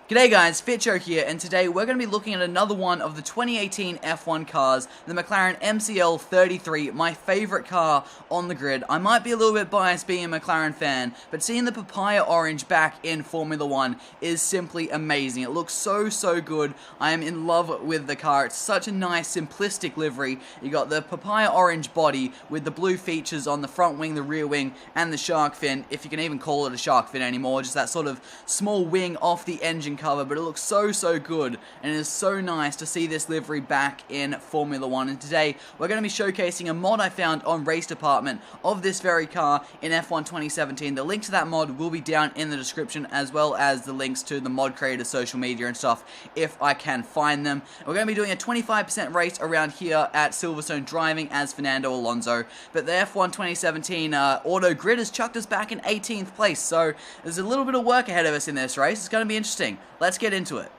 G'day guys, Fitcho here, and today we're going to be looking at another one of the 2018 F1 cars, the McLaren MCL33, my favourite car on the grid. I might be a little bit biased being a McLaren fan, but seeing the Papaya Orange back in Formula 1 is simply amazing. It looks so good. I am in love with the car. It's such a nice, simplistic livery. You got the Papaya Orange body with the blue features on the front wing, the rear wing, and the shark fin, if you can even call it a shark fin anymore, just that sort of small wing off the engine cover, but it looks so good, and it is so nice to see this livery back in Formula 1. And today we're going to be showcasing a mod I found on Race Department of this very car in F1 2017. The link to that mod will be down in the description, as well as the links to the mod creator's social media and stuff if I can find them. And we're going to be doing a 25% race around here at Silverstone, driving as Fernando Alonso, but the F1 2017 auto grid has chucked us back in 18th place, so there's a little bit of work ahead of us in this race. It's going to be interesting. Let's get into it.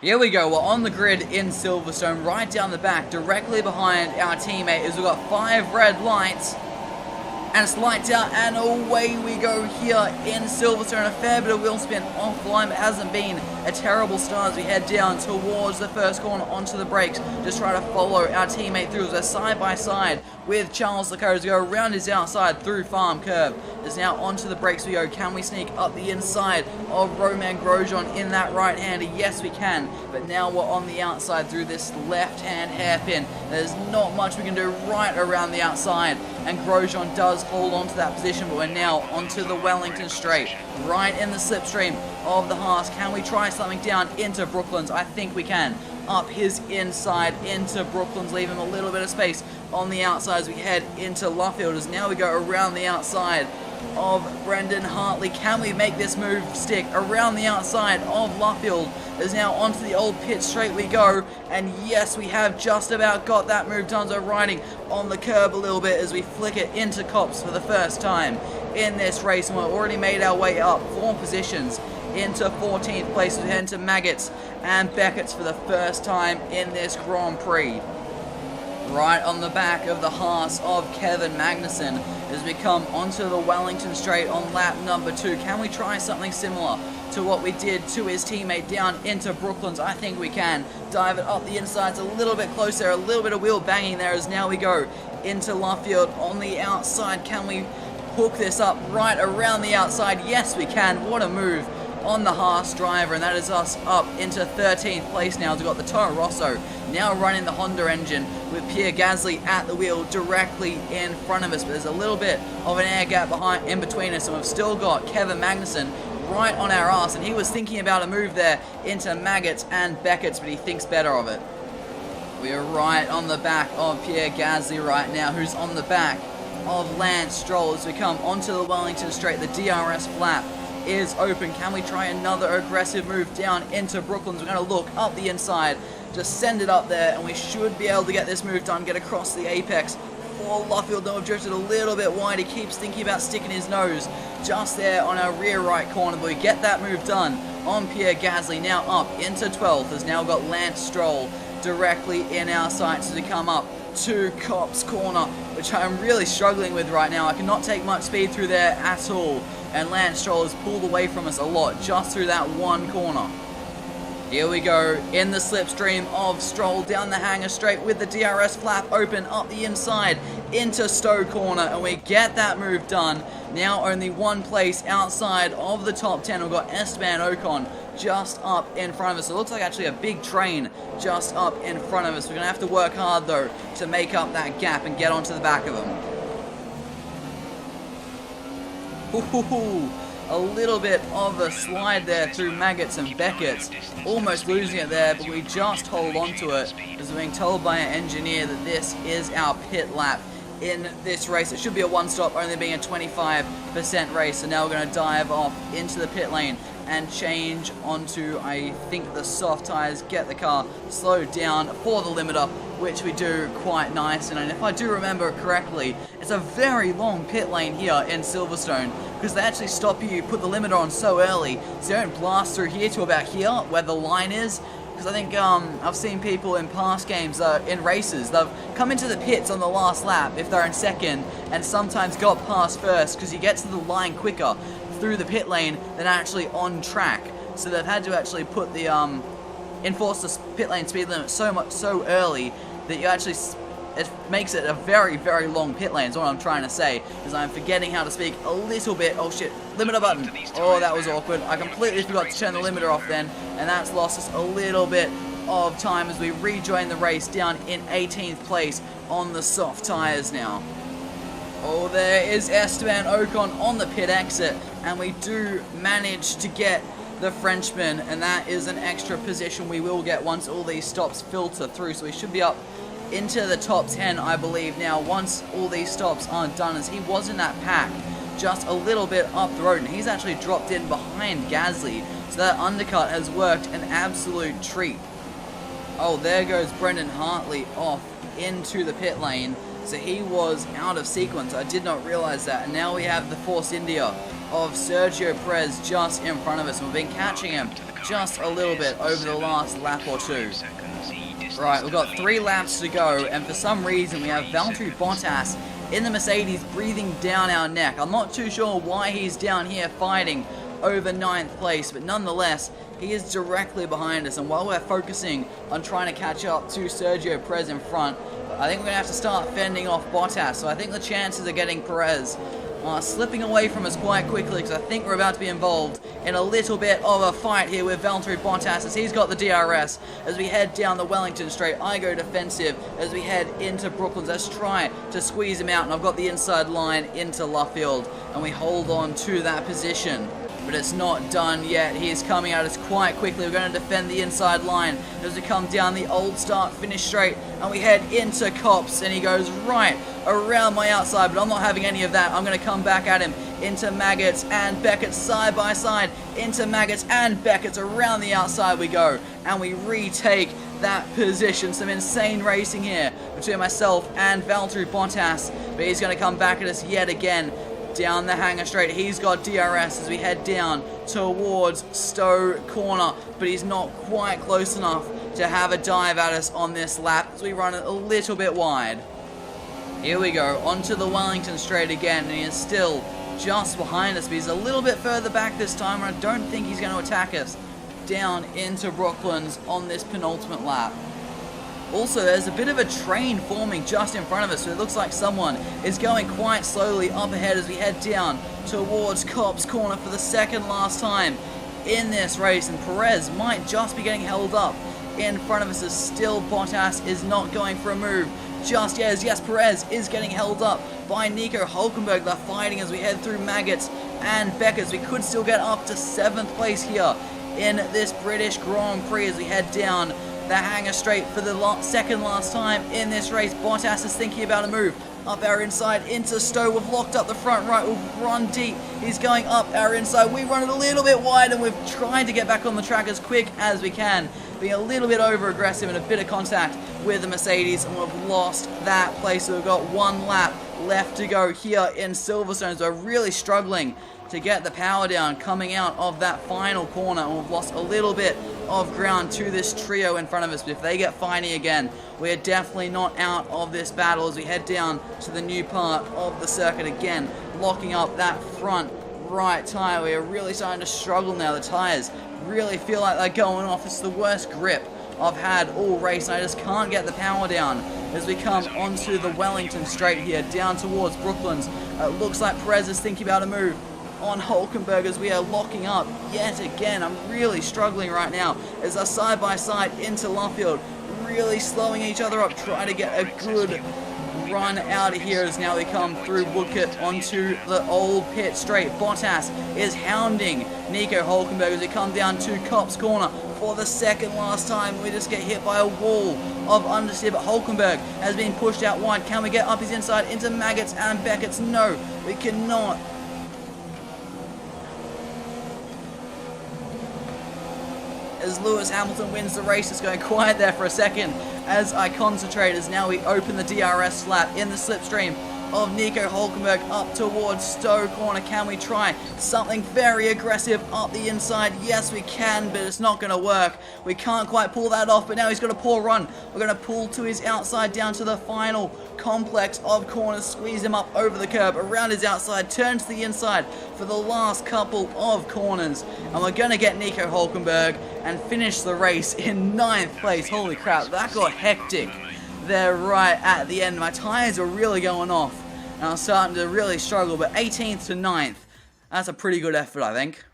Here we go, we're on the grid in Silverstone, right down the back, directly behind our teammate, as we've got 5 red lights, and it's lights out, and away we go here in Silverstone. A fair bit of wheel spin off the line, but hasn't been a terrible start as we head down towards the first corner onto the brakes, just try to follow our teammate through as we're side by side with Charles Leclerc as we go around his outside through Farm Curve. Is now onto the brakes we go. Can we sneak up the inside of Romain Grosjean in that right-hander? Yes, we can. But now we're on the outside through this left-hand hairpin. There's not much we can do right around the outside, and Grosjean does hold on to that position, but we're now onto the Wellington straight, right in the slipstream of the Haas. Can we try something down into Brooklands? I think we can. Up his inside into Brooklands, leave him a little bit of space on the outside as we head into Luffield. As now we go around the outside of Brendan Hartley. Can we make this move stick around the outside of Luffield? Is now onto the old pit straight we go, and yes, we have just about got that move done. So riding on the curb a little bit as we flick it into Copse for the first time in this race, and we've already made our way up 4 positions into 14th place. We head into Maggots and Beckett's for the first time in this Grand Prix. Right on the back of the Haas of Kevin Magnussen as we come onto the Wellington straight on lap number 2. Can we try something similar to what we did to his teammate down into Brooklands? I think we can. Dive it up the insides a little bit closer, a little bit of wheel banging there as now we go into Luffield on the outside. Can we hook this up right around the outside? Yes, we can. What a move on the Haas driver, and that is us up into 13th place now. We've got the Toro Rosso now running the Honda engine with Pierre Gasly at the wheel directly in front of us, but there's a little bit of an air gap in between us, and we've still got Kevin Magnussen right on our ass, and he was thinking about a move there into Maggots and Beckett's, but he thinks better of it. We are right on the back of Pierre Gasly right now, who's on the back of Lance Stroll as we come onto the Wellington straight. The DRS flap is open. Can we try another aggressive move down into Brooklands? We're going to look up the inside, just send it up there, and we should be able to get this move done, get across the apex for Luffield. Though we've drifted a little bit wide, he keeps thinking about sticking his nose just there on our rear right corner, but we get that move done on Pierre Gasly. Now up into 12th, has now got Lance Stroll directly in our sights as we come up to Copse corner, which I'm really struggling with right now. I cannot take much speed through there at all, and Lance Stroll has pulled away from us a lot just through that one corner. Here we go in the slipstream of Stroll down the hanger straight with the DRS flap open up the inside into Stowe corner, and we get that move done. Now only one place outside of the top 10. We've got Esteban Ocon just up in front of us. It looks like actually a big train just up in front of us. We're going to have to work hard though to make up that gap and get onto the back of them. A little bit of a slide there through Maggots and Beckett's, almost losing it there, but we just hold on to it as we're being told by our engineer that this is our pit lap in this race. It should be a one-stop, only being a 25% race, so now we're going to dive off into the pit lane and change onto, I think, the soft tires, get the car slowed down for the limiter, which we do quite nice. And if I do remember correctly, it's a very long pit lane here in Silverstone, because they actually stop you, put the limiter on so early, so you don't blast through here to about here, where the line is. Because I think I've seen people in past games, in races, they've come into the pits on the last lap if they're in second, and sometimes got past first, because you get to the line quicker through the pit lane than actually on track. so they've had to actually put the enforce the pit lane speed limit so early that you actually it makes it a very, very long pit lane is what I'm trying to say, because I'm forgetting how to speak a little bit. Oh shit, limiter button. Oh, that was awkward. I completely forgot to turn the limiter off then, and that's lost us a little bit of time as we rejoin the race down in 18th place on the soft tires now. Oh, there is Esteban Ocon on the pit exit, and we do manage to get the Frenchman, and that is an extra position we will get once all these stops filter through, so we should be up into the top 10, I believe, now once all these stops aren't done, as he was in that pack just a little bit up the road, and he's actually dropped in behind Gasly, so that undercut has worked an absolute treat. Oh, there goes Brendan Hartley off into the pit lane, so he was out of sequence. I did not realize that, and now we have the Force India of Sergio Perez just in front of us, and we've been catching him just a little bit over the last lap or two. Right, we've got 3 laps to go, and for some reason we have Valtteri Bottas in the Mercedes breathing down our neck. I'm not too sure why he's down here fighting over 9th place, but nonetheless, he is directly behind us, and while we're focusing on trying to catch up to Sergio Perez in front, I think we're going to have to start fending off Bottas, so I think the chances of getting Perez slipping away from us quite quickly, because I think we're about to be involved in a little bit of a fight here with Valtteri Bottas as he's got the DRS. As we head down the Wellington straight, I go defensive as we head into Brooklands. Let's try to squeeze him out, and I've got the inside line into Luffield, and we hold on to that position. But it's not done yet. He is coming at us quite quickly. We're going to defend the inside line as we come down the old start finish straight, and we head into Copse, and he goes right around my outside, but I'm not having any of that. I'm going to come back at him into Maggots and Beckett side by side, into Maggots and Beckett's. Around the outside we go, and we retake that position. Some insane racing here between myself and Valtteri Bottas, but he's going to come back at us yet again down the hanger straight. He's got DRS as we head down towards Stowe Corner, but he's not quite close enough to have a dive at us on this lap as we run it a little bit wide. Here we go, onto the Wellington straight again, and he is still just behind us, but he's a little bit further back this time, and I don't think he's going to attack us down into Brooklands on this penultimate lap. Also, there's a bit of a train forming just in front of us, so it looks like someone is going quite slowly up ahead as we head down towards Copse Corner for the second last time in this race, and Perez might just be getting held up in front of us as still Bottas is not going for a move just yet. Yes, Perez is getting held up by Nico Hulkenberg. They're fighting as we head through Maggots and Beckers. We could still get up to 7th place here in this British Grand Prix as we head down the hanger straight for the second last time in this race. Bottas is thinking about a move up our inside into Stowe. We've locked up the front right. We've run deep. He's going up our inside. We run it a little bit wide, and we've tried to get back on the track as quick as we can, being a little bit over aggressive and a bit of contact with the Mercedes, and we've lost that place. So we've got 1 lap left to go here in Silverstone. So we're really struggling to get the power down coming out of that final corner, and we've lost a little bit of ground to this trio in front of us. But if they get fighting again, we're definitely not out of this battle as we head down to the new part of the circuit again, locking up that front right tire. We are really starting to struggle now. The tires really feel like they're going off. It's the worst grip I've had all race, and I just can't get the power down as we come onto the Wellington straight here down towards Brooklands. It looks like Perez is thinking about a move on Hulkenberg as we are locking up yet again. I'm really struggling right now as our side by side into Luffield, really slowing each other up, trying to get a good run out of here as now we come through Woodcote onto the old pit straight. Bottas is hounding Nico Hulkenberg as we come down to Copse Corner for the second last time. We just get hit by a wall of understeer, but Hulkenberg has been pushed out wide. Can we get up his inside into Maggots and Beckett's? No, we cannot. As Lewis Hamilton wins the race. It's going quiet there for a second as I concentrate, as now we open the DRS flap in the slipstream of Nico Hulkenberg up towards Stowe corner. Can we try something very aggressive up the inside? Yes, we can, but it's not going to work. We can't quite pull that off, but now he's got a poor run. We're going to pull to his outside down to the final complex of corners, squeeze him up over the curb, around his outside, turn to the inside for the last couple of corners. And we're going to get Nico Hulkenberg and finish the race in 9th place. Holy crap, that got hectic there right at the end. My tires are really going off, and I'm starting to really struggle, but 18th to 9th, that's a pretty good effort, I think.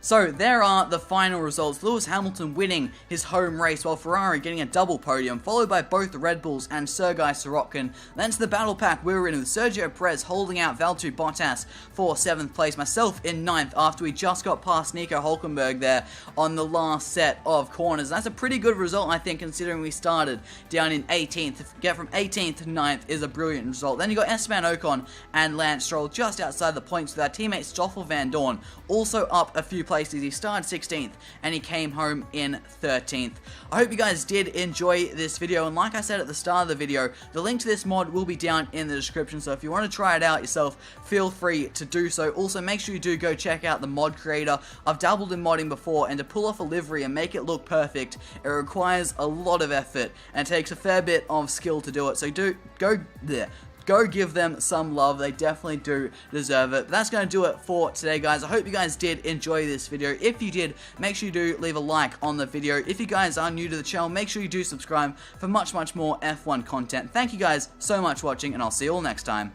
So there are the final results. Lewis Hamilton winning his home race, while Ferrari getting a double podium, followed by both the Red Bulls and Sergei Sorokin. Then to the battle pack, we were in with Sergio Perez holding out Valtteri Bottas for 7th place, myself in 9th after we just got past Nico Hulkenberg there on the last set of corners. That's a pretty good result, I think, considering we started down in 18th. To get from 18th to 9th is a brilliant result. Then you got Esteban Ocon and Lance Stroll just outside the points with our teammate Stoffel Van Dorn also up a few places. He started 16th and he came home in 13th. I hope you guys did enjoy this video, and like I said at the start of the video, the link to this mod will be down in the description, so if you want to try it out yourself, feel free to do so. Also, make sure you do go check out the mod creator. I've dabbled in modding before, and to pull off a livery and make it look perfect, it requires a lot of effort and takes a fair bit of skill to do it, so go give them some love. They definitely do deserve it. But that's going to do it for today, guys. I hope you guys did enjoy this video. If you did, make sure you do leave a like on the video. If you guys are new to the channel, make sure you do subscribe for much more F1 content. Thank you guys so much for watching, and I'll see you all next time.